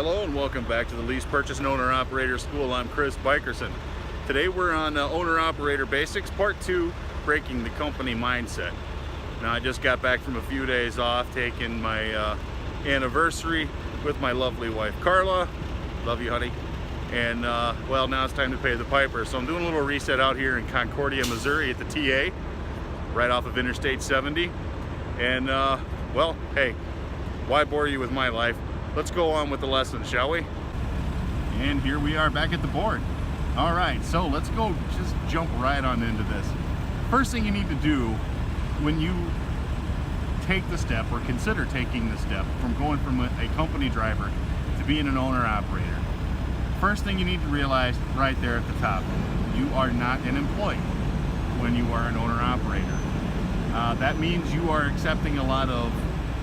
Hello and welcome back to the Lease Purchase and Owner Operator School. I'm Chris Bikerson. Today we're on Owner Operator Basics Part 2, Breaking the Company Mindset. Now I just got back from a few days off, taking my anniversary with my lovely wife Carla. Love you, honey. And well, now it's time to pay the piper. So I'm doing a little reset out here in Concordia, Missouri at the TA, right off of Interstate 70. And well, hey, why bore you with my life? Let's go on with the lesson, shall we? And here we are back at the board. All right, so let's go just jump right on into this. First thing you need to do when you take the step or consider taking the step from going from a company driver to being an owner operator, first thing you need to realize right there at the top, you are not an employee when you are an owner operator. That means you are accepting a lot of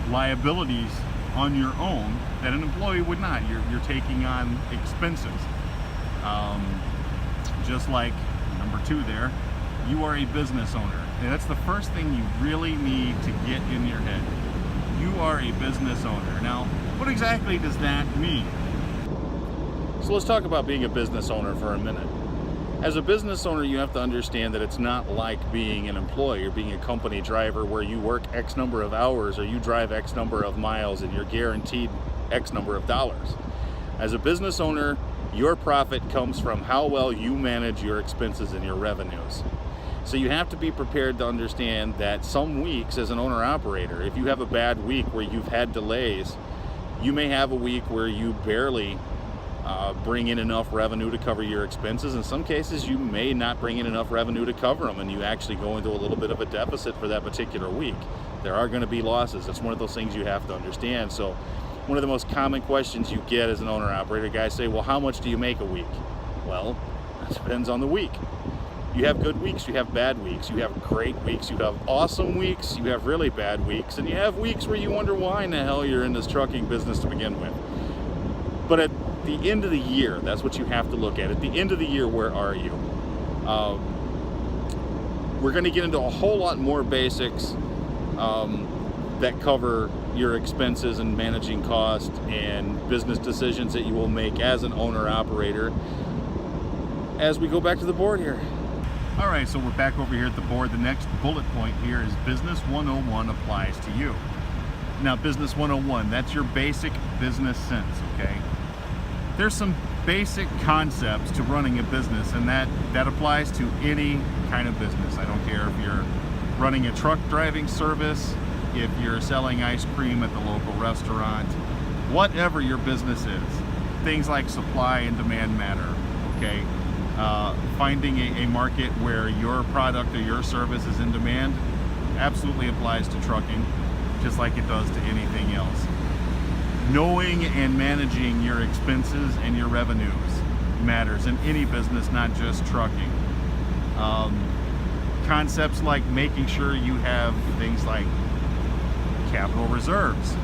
liabilities on your own that an employee would not. You're taking on expenses. Just like number 2 there, you are a business owner. And that's the first thing you really need to get in your head. You are a business owner. Now, what exactly does that mean? So let's talk about being a business owner for a minute. As a business owner, you have to understand that it's not like being an employee or being a company driver where you work X number of hours or you drive X number of miles and you're guaranteed X number of dollars. As a business owner, your profit comes from how well you manage your expenses and your revenues. So you have to be prepared to understand that some weeks as an owner operator, if you have a bad week where you've had delays, you may have a week where you barely bring in enough revenue to cover your expenses. In some cases, you may not bring in enough revenue to cover them, and you actually go into a little bit of a deficit for that particular week. There are going to be losses. That's one of those things you have to understand. So one of the most common questions you get as an owner operator, guys say, well, how much do you make a week? Well, it depends on the week. You have good weeks, you have bad weeks, you have great weeks, you have awesome weeks, you have really bad weeks, and you have weeks where you wonder why in the hell you're in this trucking business to begin with. But at the end of the year, that's what you have to look at. At the end of the year, where are you? We're going to get into a whole lot more basics that cover your expenses and managing costs and business decisions that you will make as an owner-operator as we go back to the board here. All right, so we're back over here at the board. The next bullet point here is Business 101 applies to you. Now, Business 101, that's your basic business sense, okay? There's some basic concepts to running a business, and that applies to any kind of business. I don't care if you're running a truck driving service, if you're selling ice cream at the local restaurant, whatever your business is. Things like supply and demand matter, okay? Finding a market where your product or your service is in demand absolutely applies to trucking, just like it does to anything else. Knowing and managing your expenses and your revenues matters in any business, not just trucking. Concepts like making sure you have things like capital reserves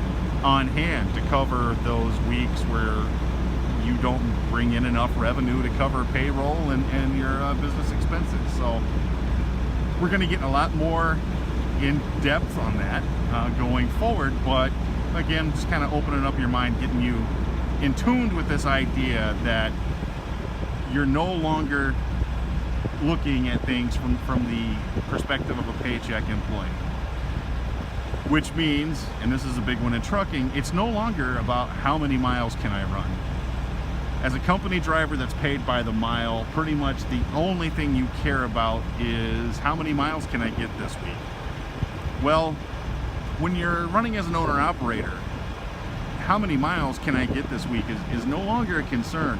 on hand to cover those weeks where you don't bring in enough revenue to cover payroll and your business expenses. So we're going to get a lot more in depth on that going forward, but again, just kind of opening up your mind, getting you in tune with this idea that you're no longer looking at things from the perspective of a paycheck employee. Which means, and this is a big one in trucking, it's no longer about how many miles can I run. As a company driver that's paid by the mile, pretty much the only thing you care about is how many miles can I get this week. Well, when you're running as an owner-operator, how many miles can I get this week is no longer a concern.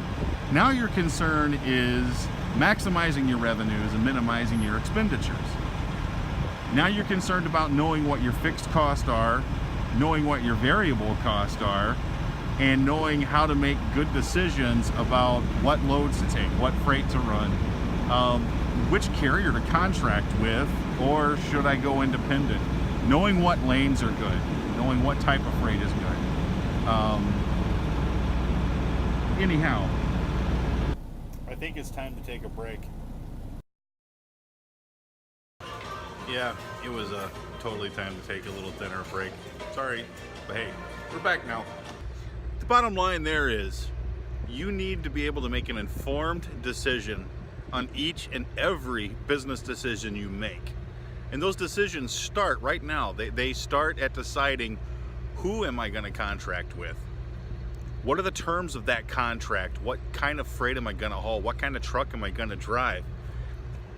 Now your concern is maximizing your revenues and minimizing your expenditures. Now you're concerned about knowing what your fixed costs are, knowing what your variable costs are, and knowing how to make good decisions about what loads to take, what freight to run, which carrier to contract with, or should I go independent? Knowing what lanes are good, knowing what type of freight is good. Anyhow, I think it's time to take a break. Yeah, it was totally time to take a little dinner break. Sorry, but hey, we're back now. the bottom line there is you need to be able to make an informed decision on each and every business decision you make. And those decisions start right now. They start at deciding, who am I going to contract with? What are the terms of that contract? What kind of freight am I going to haul? What kind of truck am I going to drive?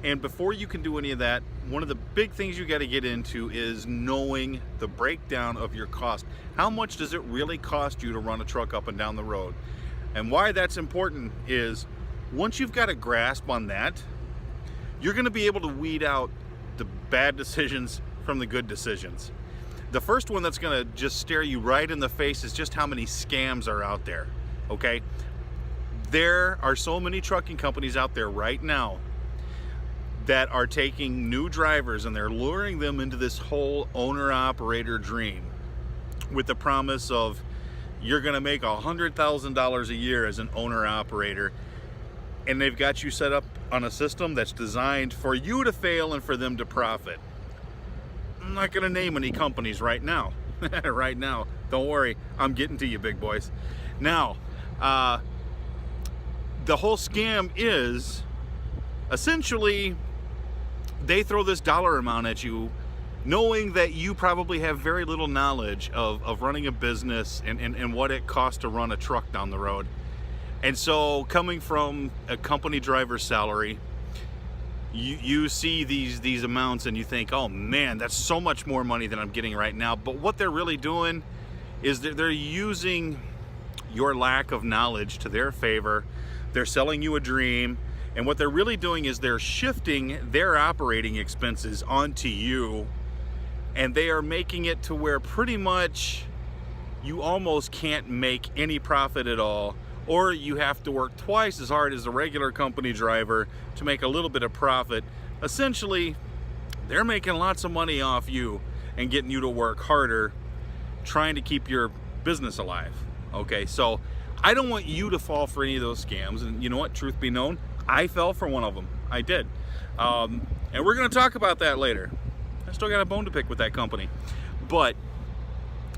And before you can do any of that, one of the big things you got to get into is knowing the breakdown of your cost. How much does it really cost you to run a truck up and down the road? And why that's important is, once you've got a grasp on that, you're going to be able to weed out the bad decisions from the good decisions. The first one that's going to just stare you right in the face is just how many scams are out there, okay? There are so many trucking companies out there right now that are taking new drivers and they're luring them into this whole owner-operator dream with the promise of, you're going to make $100,000 a year as an owner-operator, and they've got you set up on a system that's designed for you to fail and for them to profit. I'm not going to name any companies right now. Right now. Don't worry. I'm getting to you, big boys. Now, the whole scam is essentially they throw this dollar amount at you, knowing that you probably have very little knowledge of running a business and what it costs to run a truck down the road. And so, coming from a company driver's salary, you see these amounts and you think, oh man, that's so much more money than I'm getting right now. But what they're really doing is they're using your lack of knowledge to their favor. They're selling you a dream, and what they're really doing is they're shifting their operating expenses onto you, and they are making it to where pretty much you almost can't make any profit at all, or you have to work twice as hard as a regular company driver to make a little bit of profit. Essentially, they're making lots of money off you and getting you to work harder, trying to keep your business alive. Okay, so I don't want you to fall for any of those scams. And you know what, truth be known, I fell for one of them. I did. And we're gonna talk about that later. I still got a bone to pick with that company. But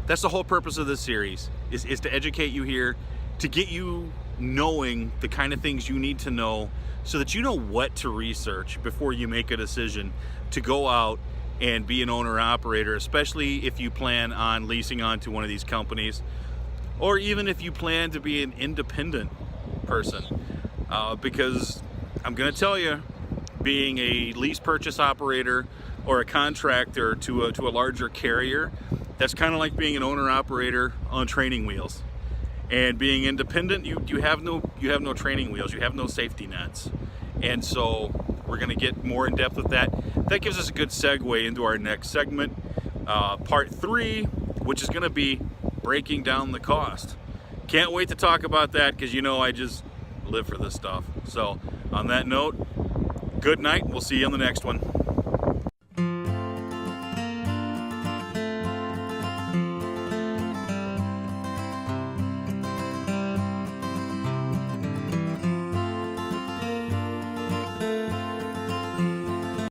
that's the whole purpose of this series, is to educate you here, to get you knowing the kind of things you need to know so that you know what to research before you make a decision to go out and be an owner-operator, especially if you plan on leasing onto one of these companies, or even if you plan to be an independent person. Because I'm gonna tell you, being a lease purchase operator or a contractor to a larger carrier, that's kind of like being an owner-operator on training wheels. And being independent, you have no training wheels, you have no safety nets. And so we're gonna get more in depth with that. That gives us a good segue into our next segment, part 3, which is gonna be breaking down the cost. Can't wait to talk about that, because you know I just live for this stuff. So on that note, good night, we'll see you on the next one.